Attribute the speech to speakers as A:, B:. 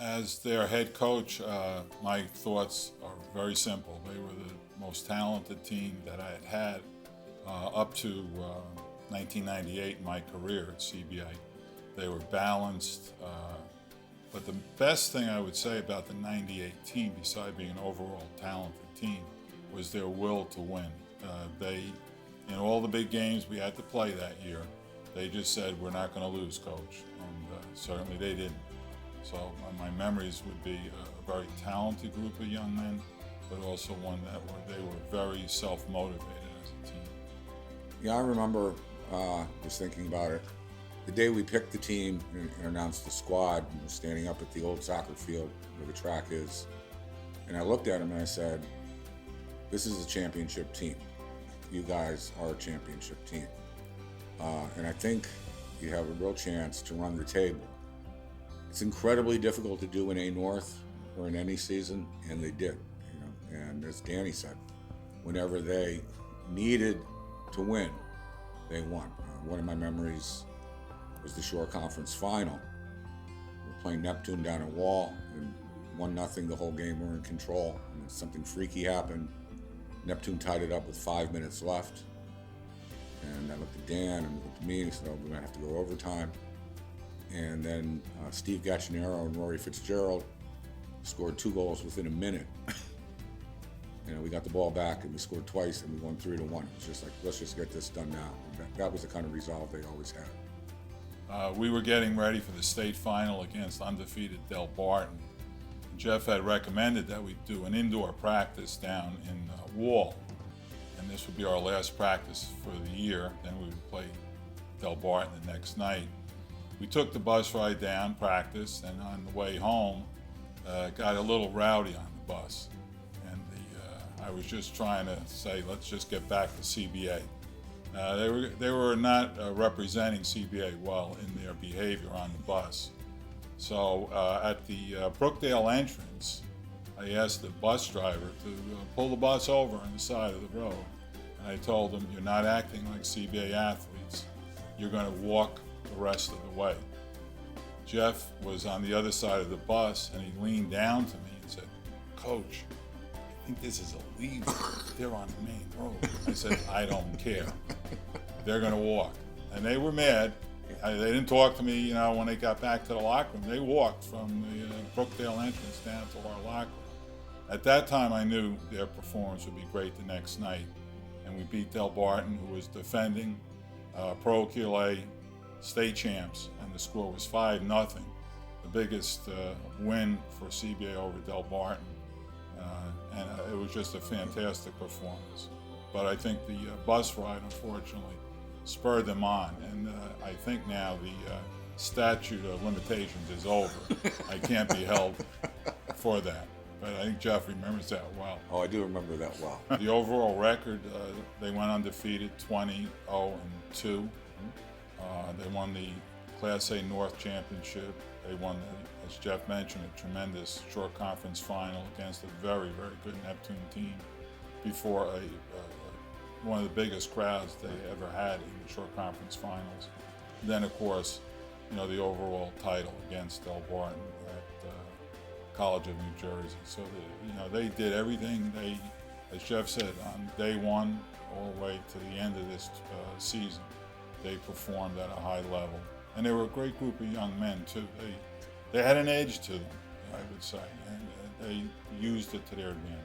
A: As their head coach, my thoughts are very simple. They were the most talented team that I had had up to 1998 in my career at CBA. They were balanced, but the best thing I would say about the 98 team, besides being an overall talented team, was their will to win. In all the big games we had to play that year, they just said, "We're not going to lose, coach," and certainly they didn't. So my memories would be a very talented group of young men, but also one that they were very self-motivated as a team.
B: Yeah, I remember, was thinking about it. The day we picked the team and announced the squad, and was standing up at the old soccer field where the track is, and I looked at him and I said, "This is a championship team. You guys are a championship team. And I think you have a real chance to run the table." It's incredibly difficult to do in A North or in any season, and they did. And as Danny said, whenever they needed to win, they won. One of my memories was the Shore Conference Final. We were playing Neptune down at Wall, and 1-0 the whole game. We're in control, and something freaky happened. Neptune tied it up with 5 minutes left. And I looked at Dan and looked at me and he said, "Oh, we're going to have to go overtime." And then Steve Gaccinero and Rory Fitzgerald scored 2 goals within a minute. We got the ball back and we scored twice and we won 3-1. It was just like, let's just get this done now. And that was the kind of resolve they always had.
A: We were getting ready for the state final against undefeated Del Barton. Jeff had recommended that we do an indoor practice down in Wall, and this would be our last practice for the year. Then we would play Del Barton the next night. We took the bus ride down, practiced, and on the way home, got a little rowdy on the bus. And I was just trying to say, let's just get back to CBA. They were not representing CBA well in their behavior on the bus. So at the Brookdale entrance, I asked the bus driver to pull the bus over on the side of the road. And I told him, "You're not acting like CBA athletes. You're going to walk the rest of the way." Jeff was on the other side of the bus, and he leaned down to me and said, "Coach, I think this is illegal. They're on the main road." I said, "I don't care. They're going to walk." And they were mad. They didn't talk to me, when they got back to the locker room. They walked from the Brookdale entrance down to our locker room. At that time, I knew their performance would be great the next night. And we beat Del Barton, who was defending Pro QLA state champs, and the score was 5-0, the biggest win for CBA over Del Barton. And it was just a fantastic performance. But I think the bus ride, unfortunately, spurred them on, and I think now the statute of limitations is over. I can't be held for that. But I think Jeff remembers that well.
B: Oh, I do remember that well.
A: The overall record, they went undefeated, 20-0-2. They won the Class A North Championship. They won, as Jeff mentioned, a tremendous Shore Conference Final against a very, very good Neptune team before one of the biggest crowds they ever had in the Shore Conference Finals. Then, of course, the overall title against Del Barton at College of New Jersey. So, they did everything. They, as Jeff said, on day one all the way to the end of this season, they performed at a high level. And they were a great group of young men, too. They had an edge to them, I would say, and they used it to their advantage.